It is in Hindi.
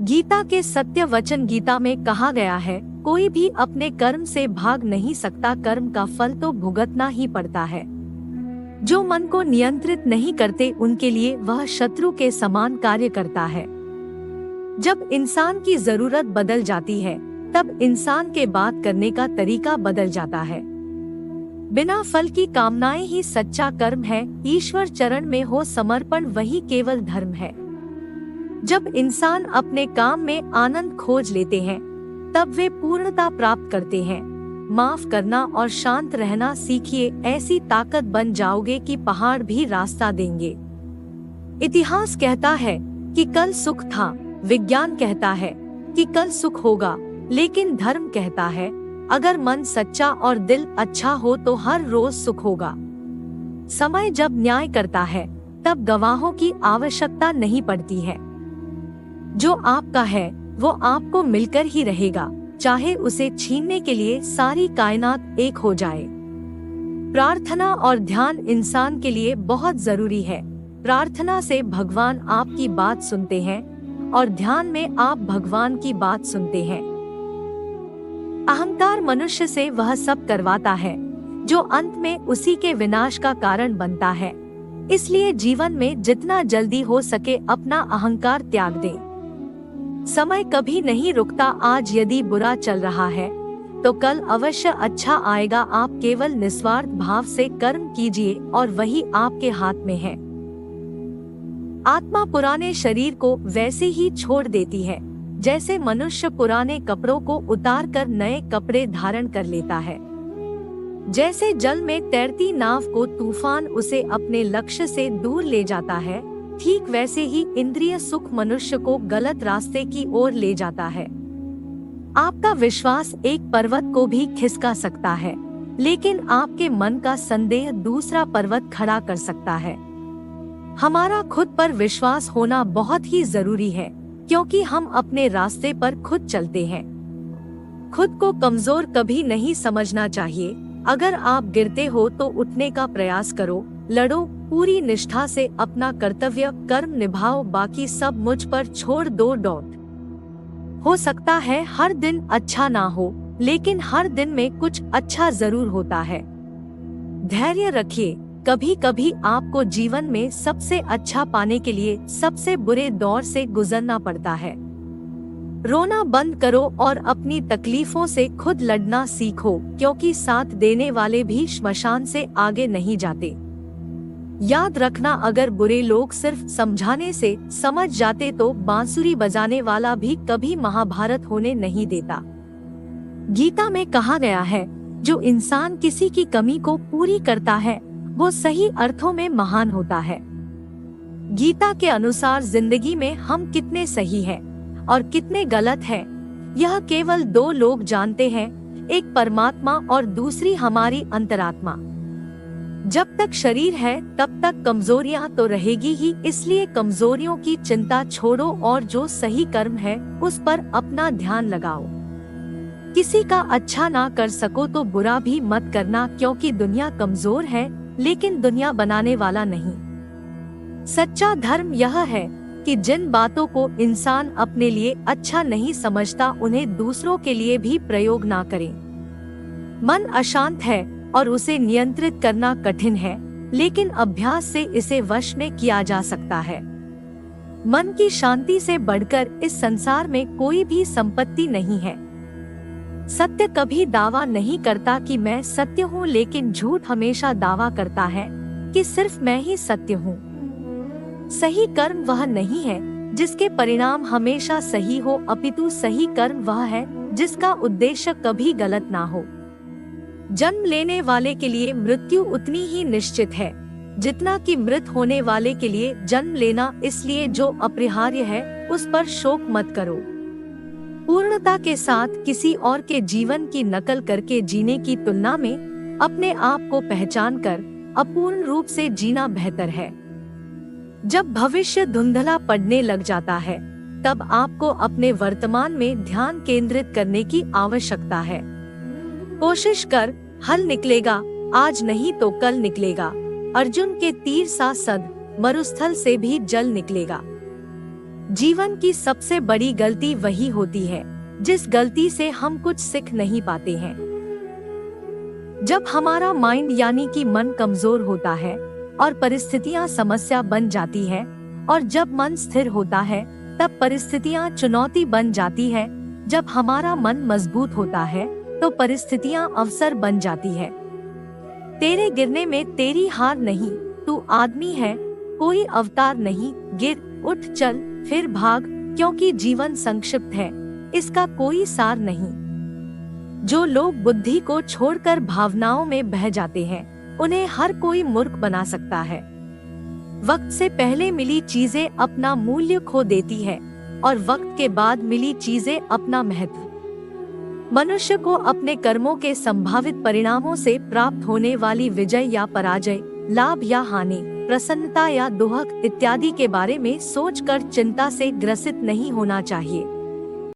गीता के सत्य वचन गीता में कहा गया है, कोई भी अपने कर्म से भाग नहीं सकता, कर्म का फल तो भुगतना ही पड़ता है। जो मन को नियंत्रित नहीं करते उनके लिए वह शत्रु के समान कार्य करता है। जब इंसान की जरूरत बदल जाती है तब इंसान के बात करने का तरीका बदल जाता है। बिना फल की कामनाएं ही सच्चा कर्म है। ईश्वर चरण में हो समर्पण वही केवल धर्म है। जब इंसान अपने काम में आनंद खोज लेते हैं तब वे पूर्णता प्राप्त करते हैं। माफ करना और शांत रहना सीखिए, ऐसी ताकत बन जाओगे कि पहाड़ भी रास्ता देंगे। इतिहास कहता है कि कल सुख था, विज्ञान कहता है कि कल सुख होगा, लेकिन धर्म कहता है अगर मन सच्चा और दिल अच्छा हो तो हर रोज सुख होगा। समय जब न्याय करता है तब गवाहों की आवश्यकता नहीं पड़ती है। जो आपका है वो आपको मिलकर ही रहेगा, चाहे उसे छीनने के लिए सारी कायनात एक हो जाए। प्रार्थना और ध्यान इंसान के लिए बहुत जरूरी है। प्रार्थना से भगवान आपकी बात सुनते हैं और ध्यान में आप भगवान की बात सुनते हैं। अहंकार मनुष्य से वह सब करवाता है जो अंत में उसी के विनाश का कारण बनता है। इसलिए जीवन में जितना जल्दी हो सके अपना अहंकार त्याग दें। समय कभी नहीं रुकता। आज यदि बुरा चल रहा है तो कल अवश्य अच्छा आएगा। आप केवल निस्वार्थ भाव से कर्म कीजिए और वही आपके हाथ में है। आत्मा पुराने शरीर को वैसे ही छोड़ देती है जैसे मनुष्य पुराने कपड़ों को उतार कर नए कपड़े धारण कर लेता है। जैसे जल में तैरती नाव को तूफान उसे अपने लक्ष्य से दूर ले जाता है, ठीक वैसे ही इंद्रिय सुख मनुष्य को गलत रास्ते की ओर ले जाता है। आपका विश्वास एक पर्वत को भी खिसका सकता है, लेकिन आपके मन का संदेह दूसरा पर्वत खड़ा कर सकता है। हमारा खुद पर विश्वास होना बहुत ही जरूरी है, क्योंकि हम अपने रास्ते पर खुद चलते हैं। खुद को कमजोर कभी नहीं समझना चाहिए। अगर आप गिरते हो तो उठने का प्रयास करो, लड़ो, पूरी निष्ठा से अपना कर्तव्य कर्म निभाओ, बाकी सब मुझ पर छोड़ दो। हो सकता है हर दिन अच्छा ना हो, लेकिन हर दिन में कुछ अच्छा जरूर होता है। धैर्य रखिए। कभी कभी आपको जीवन में सबसे अच्छा पाने के लिए सबसे बुरे दौर से गुजरना पड़ता है। रोना बंद करो और अपनी तकलीफों से खुद लड़ना सीखो, क्योंकि साथ देने वाले भी श्मशान से आगे नहीं जाते। याद रखना, अगर बुरे लोग सिर्फ समझाने से समझ जाते तो बांसुरी बजाने वाला भी कभी महाभारत होने नहीं देता। गीता में कहा गया है, जो इंसान किसी की कमी को पूरी करता है वो सही अर्थों में महान होता है। गीता के अनुसार जिंदगी में हम कितने सही हैं और कितने गलत हैं, यह केवल दो लोग जानते हैं, एक परमात्मा और दूसरी हमारी अंतरात्मा। जब तक शरीर है तब तक कमजोरियां तो रहेगी ही, इसलिए कमजोरियों की चिंता छोड़ो और जो सही कर्म है उस पर अपना ध्यान लगाओ। किसी का अच्छा ना कर सको तो बुरा भी मत करना, क्योंकि दुनिया कमजोर है लेकिन दुनिया बनाने वाला नहीं। सच्चा धर्म यह है कि जिन बातों को इंसान अपने लिए अच्छा नहीं समझता उन्हें दूसरों के लिए भी प्रयोग ना करें। मन अशांत है और उसे नियंत्रित करना कठिन है, लेकिन अभ्यास से इसे वश में किया जा सकता है। मन की शांति से बढ़कर इस संसार में कोई भी संपत्ति नहीं है। सत्य कभी दावा नहीं करता कि मैं सत्य हूँ, लेकिन झूठ हमेशा दावा करता है कि सिर्फ मैं ही सत्य हूँ। सही कर्म वह नहीं है जिसके परिणाम हमेशा सही हो, अपितु सही कर्म वह है जिसका उद्देश्य कभी गलत ना हो। जन्म लेने वाले के लिए मृत्यु उतनी ही निश्चित है जितना कि मृत होने वाले के लिए जन्म लेना, इसलिए जो अपरिहार्य है उस पर शोक मत करो। पूर्णता के साथ किसी और के जीवन की नकल करके जीने की तुलना में अपने आप को पहचान कर अपूर्ण रूप से जीना बेहतर है। जब भविष्य धुंधला पड़ने लग जाता है तब आपको अपने वर्तमान में ध्यान केंद्रित करने की आवश्यकता है। कोशिश कर, हल निकलेगा, आज नहीं तो कल निकलेगा। अर्जुन के तीर सा सद, मरुस्थल से भी जल निकलेगा। जीवन की सबसे बड़ी गलती वही होती है जिस गलती से हम कुछ सीख नहीं पाते हैं। जब हमारा माइंड यानी कि मन कमजोर होता है और परिस्थितियां समस्या बन जाती है, और जब मन स्थिर होता है तब परिस्थितियां चुनौती बन जाती है। जब हमारा मन मजबूत होता है तो परिस्थितियां अवसर बन जाती है। तेरे गिरने में तेरी हार नहीं, तू आदमी है, कोई अवतार नहीं। गिर, उठ, चल, फिर भाग, क्योंकि जीवन संक्षिप्त है, इसका कोई सार नहीं। जो लोग बुद्धि को छोड़कर भावनाओं में बह जाते हैं, उन्हें हर कोई मूर्ख बना सकता है। वक्त से पहले मिली चीजें अपना मूल्य खो देती है और वक्त के बाद मिली चीजें अपना महत्व। मनुष्य को अपने कर्मों के संभावित परिणामों से प्राप्त होने वाली विजय या पराजय, लाभ या हानि, प्रसन्नता या दुख इत्यादि के बारे में सोचकर चिंता से ग्रसित नहीं होना चाहिए।